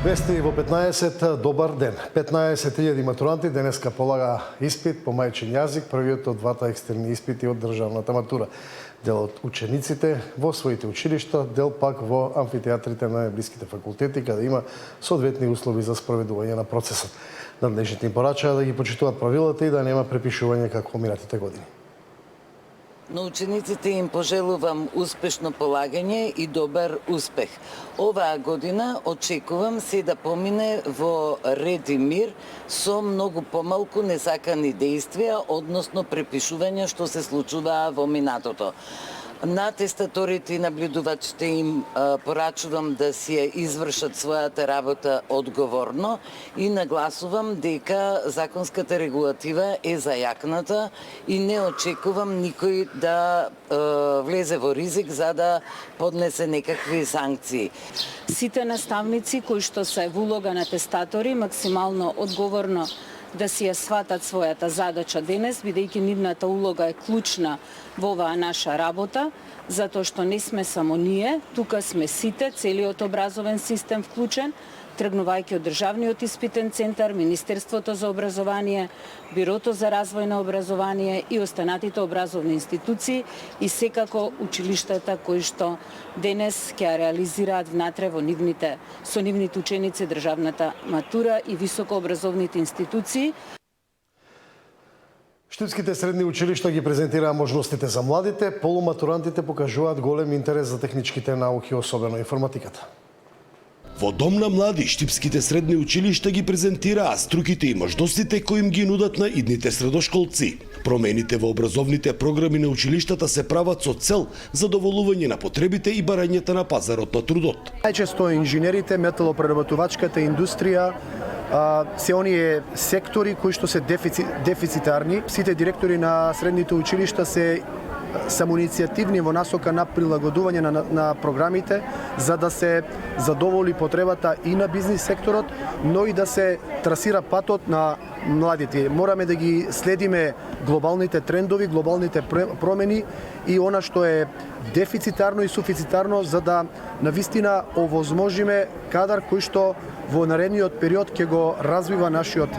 Вести во 15, добар ден. 15.000 матуранти денеска полага испит по мајчин јазик, првиот од двата екстерни испити од државната матура. Дел од учениците во своите училишта, дел пак во амфитеатрите на блиските факултети, каде има соодветни услови за спроведување на процесот. Надлежните им порачаа да ги почитуваат правилата и да нема препишување како минатите години. На учениците им пожелувам успешно полагање и добар успех. Оваа година очекувам се да помине во ред и мир со многу помалку несакани действија, односно препишувања што се случуваа во минатото. На тестаторите и наблюдувачите им порачувам да си ја извршат својата работа одговорно и нагласувам дека законската регулатива е зајакната и не очекувам никој да влезе во ризик за да поднесе некакви санкции. Сите наставници кои што се во улога на тестатори максимално одговорно да си ја сватат својата задача денес, бидејќи нивната улога е клучна во оваа наша работа, затоа што не сме само ние, тука сме сите, целиот образовен систем вклучен, тргнувајќи од Државниот испитен центар, Министерството за образование, Бирото за развој на образование и останатите образовни институции и секако училиштата кои што денес ќе реализираат внатре во со нивните ученици државната матура и високообразовните институции. Штипските средни училишта ги презентираа можностите за младите, полуматурантите покажуваат голем интерес за техничките науки, особено информатиката. Во Дом на млади, штипските средни училишта ги презентираа струките и можностите кои им ги нудат на идните средошколци. Промените во образовните програми на училиштата се прават со цел задоволување на потребите и барањата на пазарот на трудот. Најчесто инженерите, металопреработувачката индустрија, се оние сектори кои што се дефицитарни. Сите директори на средните училишта се самоиницијативни во насока на прилагодување на програмите за да се задоволи потребата и на бизнис секторот, но и да се трасира патот на младите. Мораме да ги следиме глобалните трендови, глобалните промени и она што е дефицитарно и суфицитарно за да навистина овозможиме кадар кој што во наредниот период ќе го развива нашиот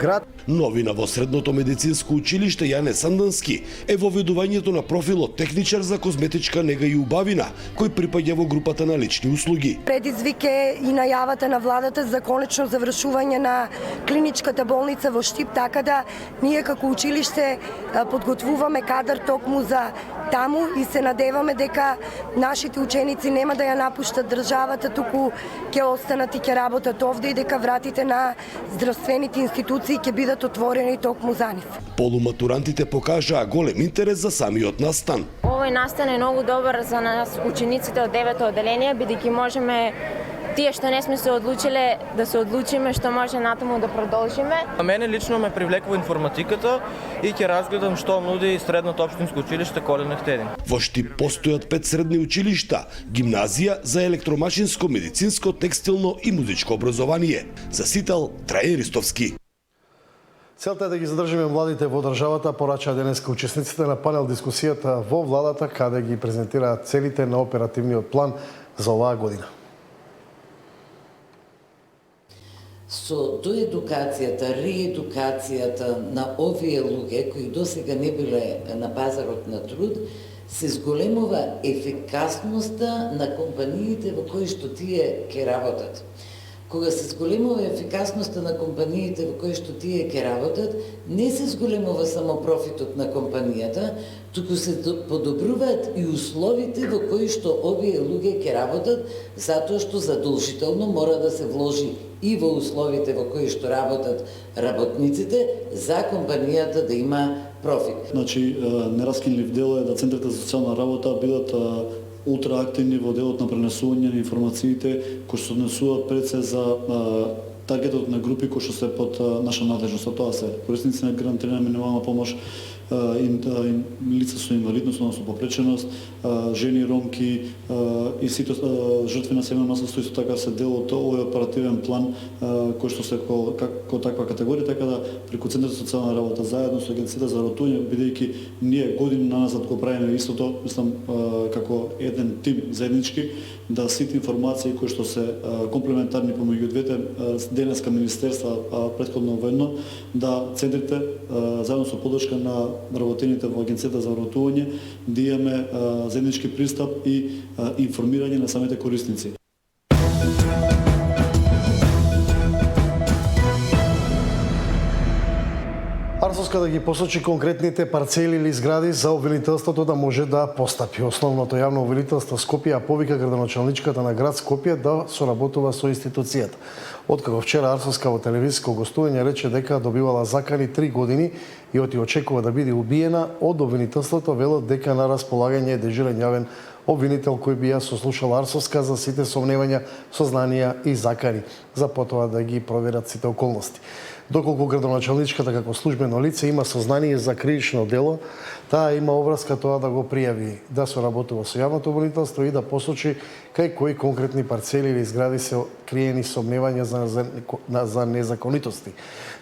град. Новина во Средното медицинско училиште Јане Сандански е воведувањето на профилот техничар за козметичка нега и убавина, кој припаѓа во групата на лични услуги. Предизвик е и најавата на владата за конечно завршување на клиничката болница во Штип, така да ние како училиште подготвуваме кадар токму за таму и се надеваме дека нашите ученици нема да ја напуштат државата, туку ќе останат и ќе работат овде и дека вратите на здравствените институции ќе бидат отворени токму за нив. Полуматурантите покажаа голем интерес за самиот настан. Овој настан е многу добар за нас учениците од 9-то одделение, бидејќи можеме тие што не сме се одлучиле да се одлучиме што може натаму да продолжиме. Мене лично ме привлекува информатиката и ќе разгледам што нуди средното општинско училиште Колен Ехтедин. Во Штип постојат 5 средни училишта, гимназија за електромашинско, медицинско, текстилно и музичко образование. За Сител Трајан Ристовски. Целта е да ги задржиме младите во државата, порачаа денеска учесниците на панел дискусијата во владата, каде ги презентираат целите на оперативниот план за оваа година. Со доедукацијата, реедукацијата на овие луѓе кои досега не биле на пазарот на труд, се зголемува ефикасноста на компаниите во кои што тие ќе работат. Кога се зголемува ефикасноста на компаниите во кои што тие ќе работат, не се зголемува само профитот на компанијата, туку се подобруваат и условите во кои што овие луѓе ќе работат, затоа што задолжително мора да се вложи и во условите во кои што работат работниците, за компанијата да има профит. Значи, нераскинлив дел е да центрите за социјална работа бидат ултраактивни во делот на пренесување на информациите кои што однесуваат пред се за таргетот на групи кои што се под наша надлежност. Тоа се корисници на гарантирана минимална помош, лица со инвалидност, односно попреченост, жени ромки и сите жртви на семејно насилство исто така се дел од овој оперативен план кој што се како таква категорија, така да преку Центарот за социјална работа заедно со Агенцијата за ротување, бидејќи ние години назад го правиме истото, мислам како еден тим заеднички, да сите информации кои што се комплементарни помеѓу двете денеска министерства претходно воедно, да центрите заедно со поддршка на работените во Агенцијата за ротување да имаме заеднички пристап и информирање на самите корисници. Арсовска да ги посочи конкретните парцели или згради за обвинителството да може да постапи. Основното јавно обвинителство Скопје повика градоначалничката на град Скопје да соработува со институцијата. Откако вчера Арсовска во телевизиско гостување рече дека добивала закани 3 години и очекува да биде убиена, од обвинителството велат дека на располагање е дежурен јавен обвинител кој би ја сослушал Арсовска за сите сомневања, сознанија и закани, за потоа да ги проверат сите околности. Доколку градоначалничката како службено лице има сознание за кривично дело, таа има обврска тоа да го пријави, да соработува со јавното обвинителство и да посочи кај кои конкретни парцели или згради се криени сомневања за незаконитости.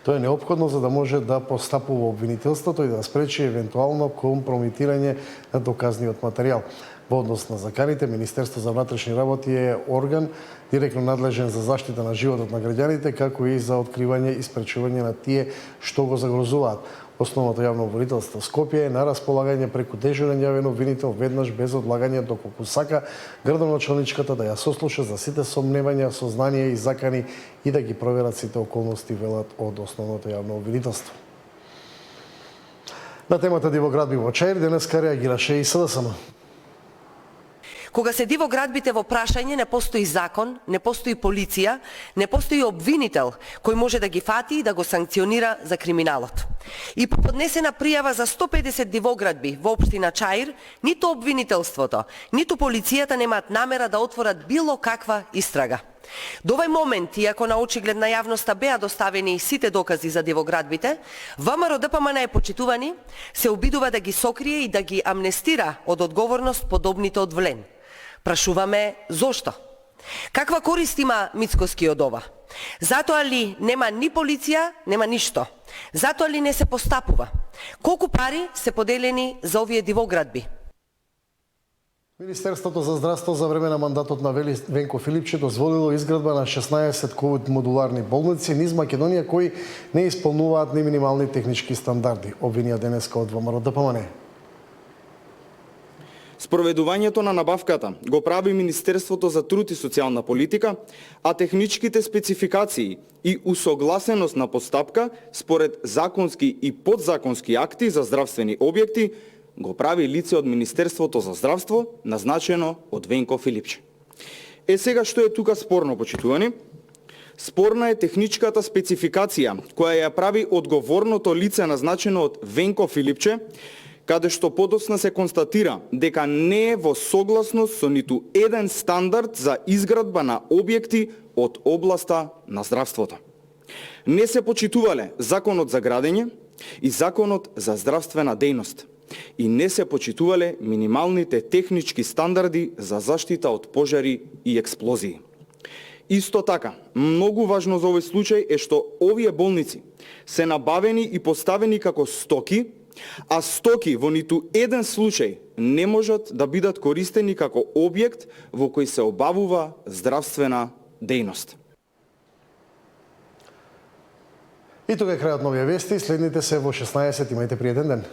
Тоа е неопходно за да може да постапува обвинителството и да спречи евентуално компрометирање на доказниот материјал. Во однос на заканите, Министерство за внатрешни работи е орган директно надлежен за заштита на животот на граѓаните, како и за откривање и спречување на тие што го загрозуваат. Основното јавно обвинителство Скопје е на располагање преку дежурен јавен обвинител веднаш без одлагање доколку сака градоначалничката да ја сослуша за сите сомневања, сознанија и закани и да ги проверат сите околности, велат од основното јавно обвинителство. На темата дивоградби во Чаир денеска реагираше и СДСМ. Кога се дивоградбите во прашање, не постои закон, не постои полиција, не постои обвинител кој може да ги фати и да го санкционира за криминалот. И по поднесена пријава за 150 дивоградби во општина Чаир, ниту обвинителството, ниту полицијата немаат намера да отворат било каква истрага. До овој момент, иако на очиглед на јавноста беа доставени сите докази за дивоградбите, ВМРО ДПМН е почитувани, се обидува да ги сокрие и да ги амнестира од одговорност подобните од влен. Прашуваме зошто? Каква корист има Мицкоски од ова? Затоа ли нема ни полиција, нема ништо? Затоа ли не се постапува? Колку пари се поделени за овие дивоградби? Министерството за здравство за време на мандатот на Венко Филипче дозволило изградба на 16 ковид модуларни болници низ Македонија кои не исполнуваат ни минимални технички стандарди, обвинија денеска од ВМРО ДПМН. Спроведувањето на набавката го прави Министерството за труд и социјална политика, а техничките спецификации и усогласеност на постапка според законски и подзаконски акти за здравствени објекти го прави лице од Министерството за здравство, назначено од Венко Филипче. Сега што е тука спорно, почитувани? Спорна е техничката спецификација која ја прави одговорното лице назначено од Венко Филипче, каде што подоцна се констатира дека не е во согласност со ниту еден стандард за изградба на објекти од областа на здравството. Не се почитувале Законот за градење и Законот за здравствена дејност и не се почитувале минималните технички стандарди за заштита од пожари и експлозии. Исто така, многу важно за овој случај е што овие болници се набавени и поставени како стоки, а стоки во ниту еден случај не можат да бидат користени како објект во кој се обавува здравствена дејност. И тука е крајот на овие вести, следните се во 16, имајте пријатен ден.